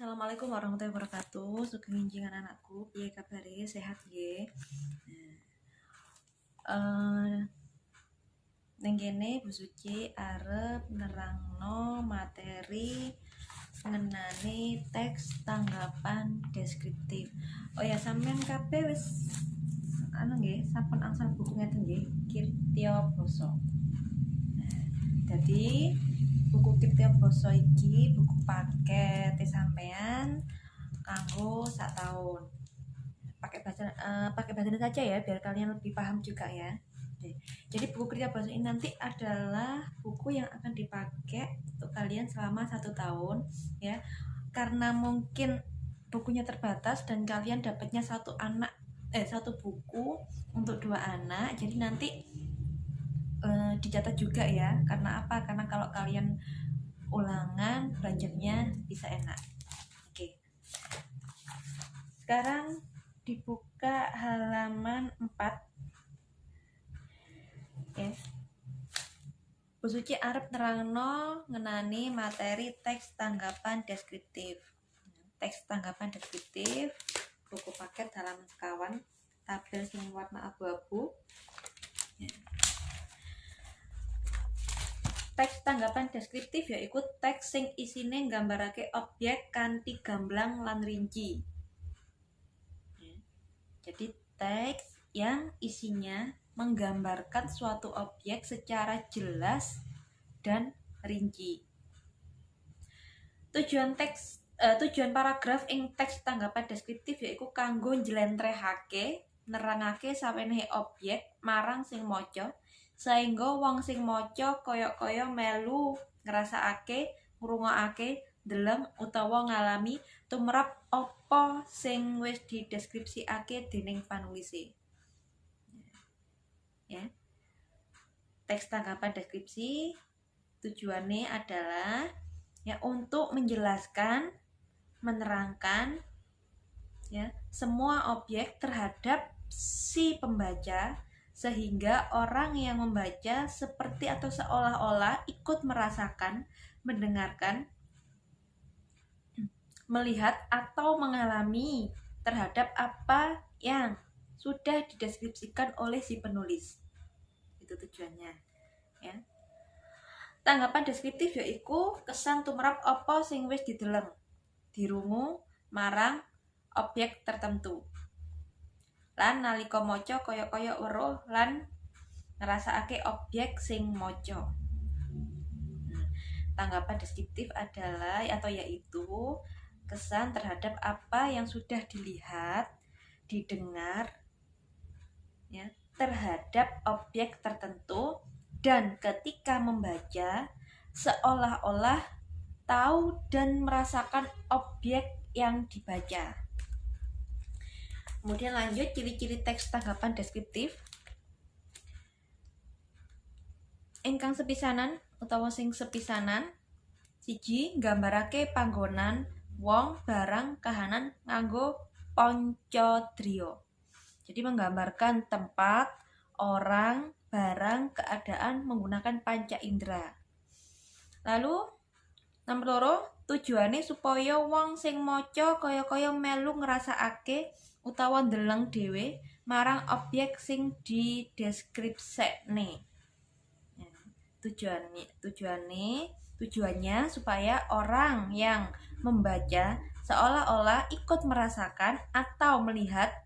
Assalamualaikum warahmatullahi wabarakatuh. Sugeng nginjingan anakku, piye kabare? Sehat nggih? Ning kene Bu Suci arep nerangno materi ngenani teks tanggapan deskriptif. Oh ya, sampean kabeh wis nggih, sampun angsal buku ngeten nggih, Kirtya Basa. Jadi buku Kirtya Basa iki buku paket sampean kanggo sak tahun. Pakai bahasa saja ya, biar kalian lebih paham juga ya. Jadi buku Kirtya Basa ini nanti adalah buku yang akan dipakai untuk kalian selama 1 tahun ya. Karena mungkin bukunya terbatas dan kalian dapatnya satu buku untuk 2 anak, jadi nanti dicatat juga ya. Karena apa? Karena kalau kalian ulangan belajarnya bisa enak. Oke. Sekarang dibuka halaman 4. Ya. Bu Suci arep nerangno ngenani materi teks tanggapan deskriptif. Teks tanggapan deskriptif buku paket halaman sekawan, tabel sing warna abu-abu. Ya. Teks tanggapan deskriptif yaiku teks sing isine nggambarake objek kanthi gamblang lan rinci. Ya. Jadi teks yang isinya menggambarkan suatu objek secara jelas dan rinci. Tujuan paragraf ing teks tanggapan deskriptif yaiku kanggo njlentrehake nerangake sawenehe objek marang sing maca, saengga wong sing maca kaya melu ngrasakake, ngrungokake, ndeleng utawa ngalami tumrap apa sing wis dideskripsikake dening panulise. Ya. Teks tanggapan deskripsi tujuannya adalah ya untuk menjelaskan, menerangkan ya semua objek terhadap si pembaca sehingga orang yang membaca seperti atau seolah-olah ikut merasakan, mendengarkan, melihat atau mengalami terhadap apa yang sudah dideskripsikan oleh si penulis. Itu tujuannya ya. Tanggapan deskriptif yaiku kesan tumrap apa sing wis dideleng, dirungu marang objek tertentu. Lan nalika maca kaya weruh lan ngrasakake objek sing maca. Tanggapan deskriptif adalah yaitu kesan terhadap apa yang sudah dilihat, didengar ya, terhadap objek tertentu, dan ketika membaca seolah-olah tahu dan merasakan objek yang dibaca. Kemudian lanjut ciri-ciri teks tanggapan deskriptif. Ingkang sepisanan utawa sing sepisanan, siji nggambarake panggonan wong, barang, kahanan nganggo pancadriya. Jadi menggambarkan tempat, orang, barang, keadaan menggunakan panca indera. Lalu nomor 2, tujuane supaya wong sing maca kaya melu ngrasakake utawa ndeleng dhewe marang objek sing dideskripsekne. Tujuannya supaya orang yang membaca seolah-olah ikut merasakan atau melihat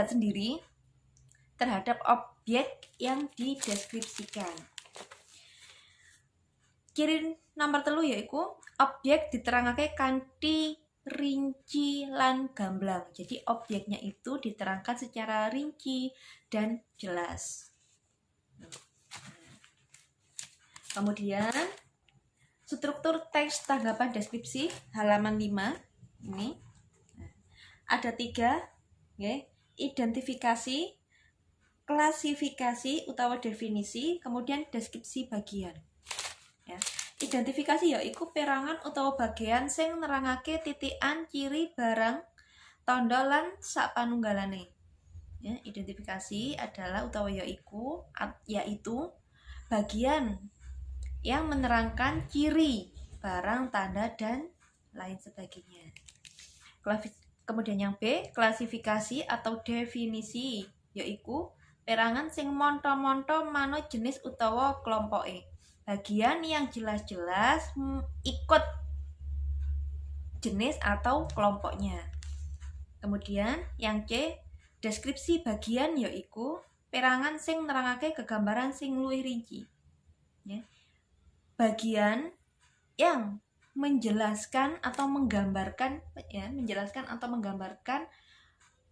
sendiri terhadap objek yang dideskripsikan. Ciri nomor 3 yaiku objek diterangake kanthi rinci lan gamblang. Jadi objeknya itu diterangkan secara rinci dan jelas. Kemudian struktur teks tanggapan deskripsi halaman 5 ini ada 3 ya, identifikasi, klasifikasi utawa definisi, kemudian deskripsi bagian. Ya. Identifikasi yaiku perangan utawa bagian sing nerangake titikan, ciri, barang, tanda lan sapanunggalane. Ya, identifikasi adalah yaitu bagian yang menerangkan ciri, barang, tanda, dan lain sebagainya. Kemudian yang B, klasifikasi atau definisi, yaiku perangan sing monto-monto manut jenis utawa kelompoke. Bagian yang jelas-jelas ikut jenis atau kelompoknya. Kemudian yang C, deskripsi bagian, yaiku perangan sing nerangake kegambaran sing luwih rinci. Ya. Bagian yang menjelaskan atau menggambarkan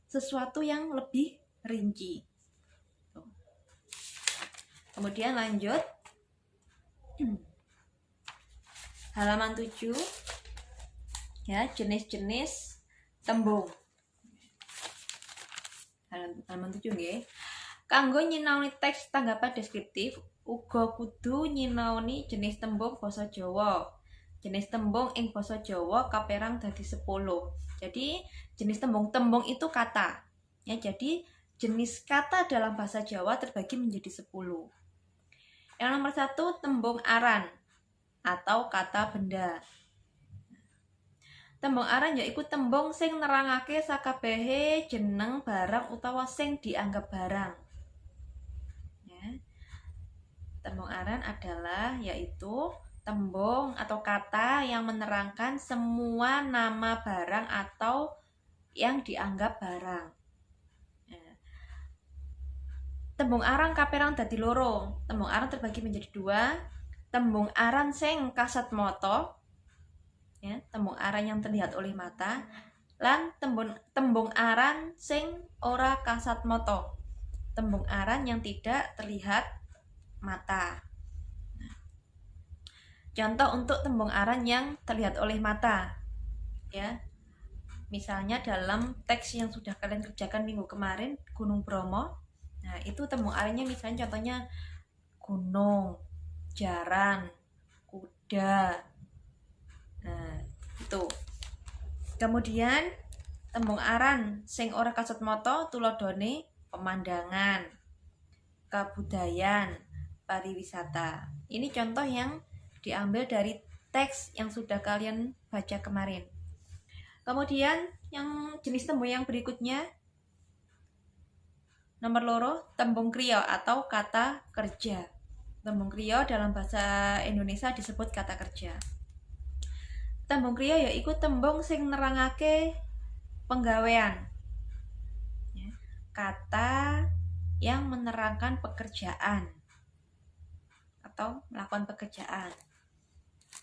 sesuatu yang lebih rinci. Kemudian lanjut halaman 7 ya, jenis-jenis tembung. Halaman 7 nggih. Kanggo nyinaoni teks tanggapan deskriptif uga kudu nyinaoni jenis tembung basa Jawa. Jenis tembung ing basa Jawa kaperang dadi 10. Jadi jenis tembung itu kata. Ya, jadi jenis kata dalam bahasa Jawa terbagi menjadi 10. Yang nomor 1, tembung aran atau kata benda. Tembung aran yaiku tembung sing nerangake sakabehe jeneng barang utawa sing dianggap barang. Ya. Tembung aran adalah yaitu tembung atau kata yang menerangkan semua nama barang atau yang dianggap barang. Ya. Tembung aran kaperang dadi loro. Tembung aran terbagi menjadi 2. Tembung aran sing kasat mata, ya, tembung aran yang terlihat oleh mata, lan tembung aran sing ora kasat mata, tembung aran yang tidak terlihat mata. Contoh untuk tembung aran yang terlihat oleh mata, ya, misalnya dalam teks yang sudah kalian kerjakan minggu kemarin, Gunung Bromo. Nah, itu tembung arannya misalnya contohnya gunung, jaran, kuda. Nah, itu. Kemudian tembung aran sing ora kasat mata tulodone pemandangan, kabudayan, pariwisata. Ini contoh yang diambil dari teks yang sudah kalian baca kemarin. Kemudian yang jenis tembung yang berikutnya, nomor 2, tembung kriya atau kata kerja. Tembung kriya dalam bahasa Indonesia disebut kata kerja. Tembung kriya yaiku tembung sing nerangake penggawean. Ya, kata yang menerangkan pekerjaan atau melakukan pekerjaan.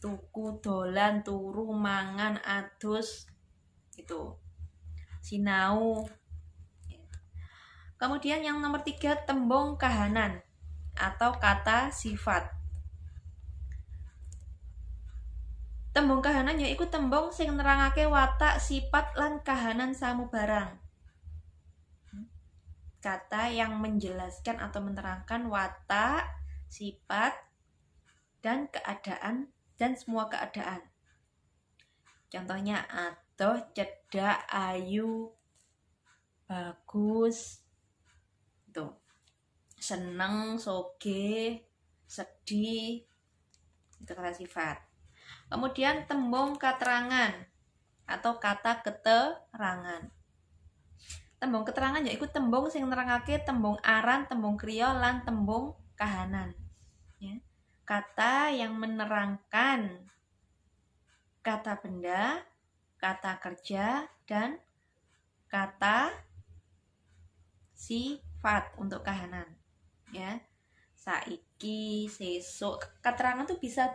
Tuku, dolan, turu, mangan, adus, itu. Sinau. Ya. Kemudian yang nomor 3, tembung kahanan atau kata sifat. Tembung kahanan yaiku tembung sing nerangake watak, sifat, lan kahanan samubarang. Kata yang menjelaskan atau menerangkan watak, sifat, dan keadaan, dan semua keadaan. Contohnya adoh, cedak, ayu, bagus, itu. Seneng, soge, sedih, itu kata sifat. Kemudian tembung keterangan atau kata keterangan. Tembung keterangan yaitu tembung sing nerangake tembung aran, tembung kriya, lan tembung kahanan. Ya. Kata yang menerangkan kata benda, kata kerja, dan kata sifat untuk kahanan. Ya, saiki, sesuk. Keterangan tuh bisa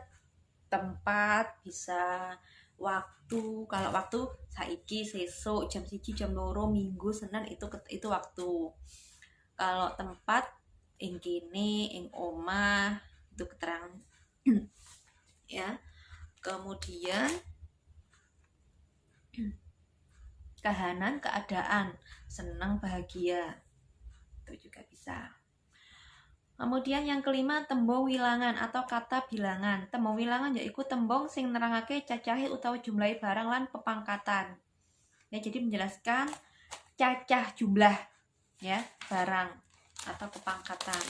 tempat, bisa waktu. Kalau waktu saiki, sesuk, jam 1, jam 2, minggu, Senin, itu waktu. Kalau tempat ing kene, ing omah, itu keterangan. Ya. Kemudian kahanan, keadaan, senang, bahagia, itu juga bisa. Kemudian yang kelima, tembung wilangan atau kata bilangan. Tembung wilangan yaiku tembung sing nerangake cacahe utawa jumlahe barang lan pepangkatan. Ya, jadi menjelaskan cacah jumlah ya barang atau kepangkatan.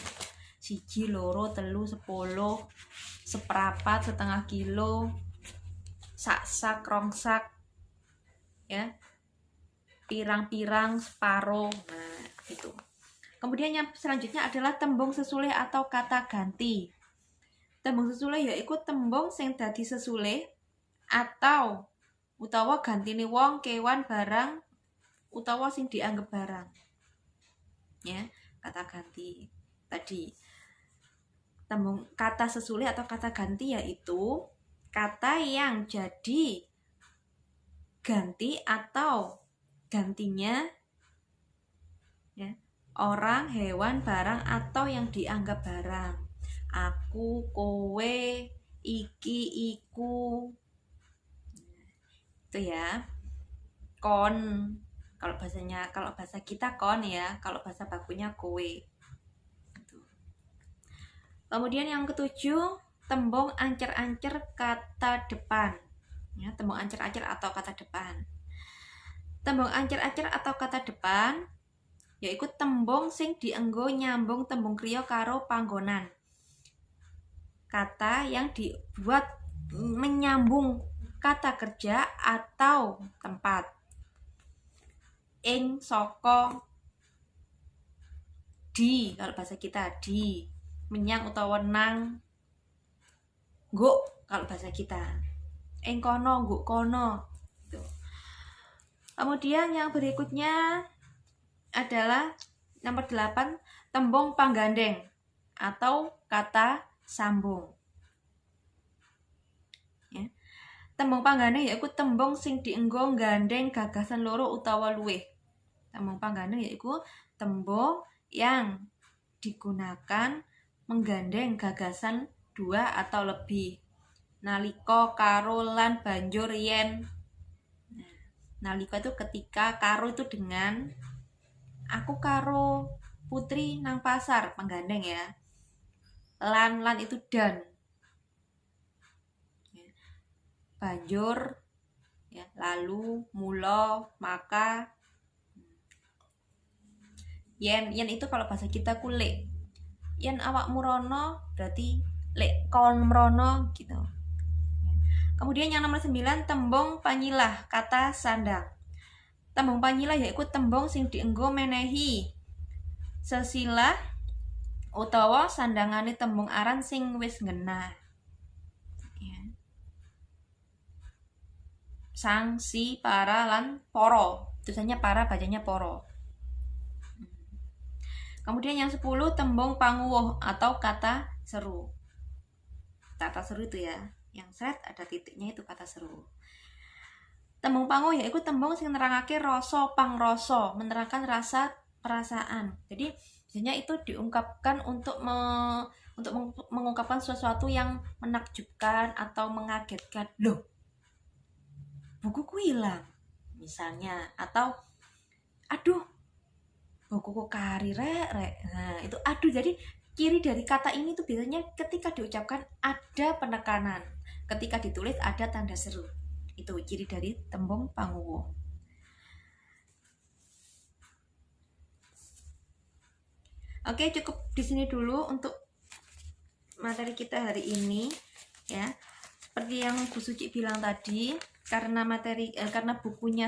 1, 2, 3, 10, 1/4, setengah kilo, sak-sak, rongsak, ya, pirang-pirang, separo. Nah, itu. Kemudian yang selanjutnya adalah tembung sesulih atau kata ganti. Tembung sesulih yaiku tembung sing dadi sesulih atau utawa gantine wong, kewan, barang utawa sing dianggap barang. Ya, kata ganti. Tadi tembung kata sesulih atau kata ganti yaitu kata yang jadi ganti atau gantinya, ya, orang, hewan, barang atau yang dianggap barang. Aku, kowe, iki, iku. Itu ya. Kon. Kalau bahasa kita kon ya, kalau bahasa bakunya kowe. Gitu. Kemudian yang ketujuh, tembung ancer-ancer kata depan. Ya, tembung ancer-ancer atau kata depan. Tembung ancer-ancer atau kata depan yaiku tembung sing dienggo nyambung tembung kriya karo panggonan. Kata yang dibuat menyambung kata kerja atau tempat. Ing, soko, di, kalau bahasa kita di, menyang utawa nang, nggo kalau bahasa kita. Ing kono, nggo kono. Gitu. Kemudian yang berikutnya adalah nomor 8, tembung panggandeng atau kata sambung. Ya. Tembung panggandeng yaiku tembung sing dienggo gandeng gagasan loro utawa luwih. Tembung panggandeng yaiku tembung yang digunakan menggandeng gagasan 2 atau lebih. Nalika, karo, lan, banjur, yen. Nalika itu ketika, karo itu dengan, aku karo Putri nang pasar, penggandeng ya. Lan itu dan. Banjur, ya, lalu, mula, maka. Yen itu kalau bahasa kita kulek. Yen awakmu rono berarti lek kon mrono gitu. Kemudian yang nomor 9, tembung panyilah kata sandang. Tembung panyilah yaiku tembung sing dienggo menehi sesilah utawa sandangane tembung aran sing wis ngena. Ya. Sang, si, para, lan, poro. Tulisannya para, bacanya poro. Kemudian yang 10, tembung panguwuh atau kata seru. Kata seru itu ya, yang seret ada titiknya itu kata seru. Tembung panguwuh yaiku tembung sing nerangake rasa pangrasa, menerangkan rasa perasaan. Jadi biasanya itu diungkapkan untuk mengungkapkan sesuatu yang menakjubkan atau mengagetkan. Loh, bukuku hilang misalnya, atau aduh bukuku kari rek. Nah, itu aduh. Jadi ciri dari kata ini tuh biasanya ketika diucapkan ada penekanan, ketika ditulis ada tanda seru. Itu ciri dari tembung panguwuh. Oke, cukup di sini dulu untuk materi kita hari ini ya. Seperti yang Bu Suci bilang tadi, karena bukunya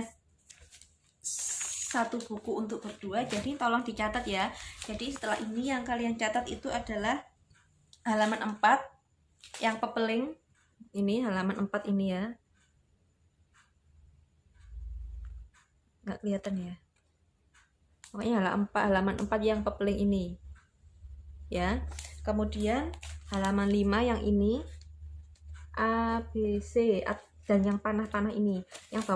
satu buku untuk berdua, jadi tolong dicatat ya. Jadi setelah ini yang kalian catat itu adalah halaman 4 yang pepeling. Ini halaman 4 ini ya. Nggak kelihatan ya. Pokoknya halaman 4 yang pepeling ini. Ya. Kemudian halaman 5 yang ini A, B, C, dan yang panah-panah ini. Yang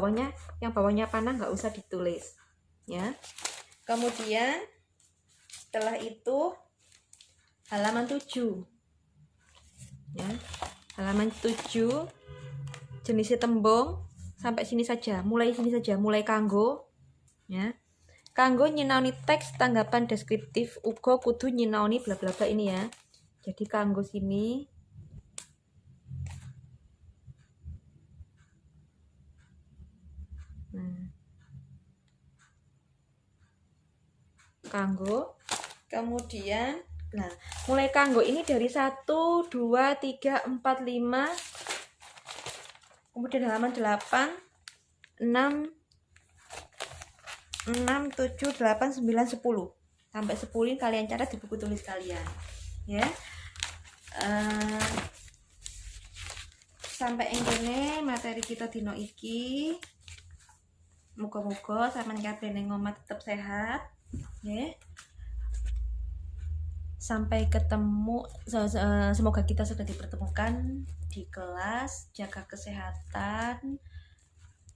bawahnya panah nggak usah ditulis. Ya. Kemudian setelah itu halaman 7. Ya. Halaman 7 jenis tembung sampai sini saja, mulai kanggo ya. Kanggo nyinaoni teks tanggapan deskriptif uga kudu nyinaoni bla bla bla ini ya. Jadi kanggo sini kanggo. Kemudian mulai kanggo ini dari 1, 2, 3, 4, 5 Kemudian halaman 8, 6, 7, 8, 9, 10. Sampai 10 kalian catat di buku tulis kalian. Ya. Sampai ini materi kita dino iki. Muga-muga sampeyan kabeh ning omah tetep sehat. Ya. Sampai ketemu, semoga kita sudah dipertemukan di kelas. Jaga kesehatan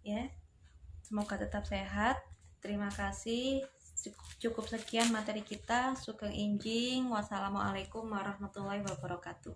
ya, semoga tetap sehat. Terima kasih, cukup sekian materi kita. Sugeng Injing, wassalamualaikum warahmatullahi wabarakatuh.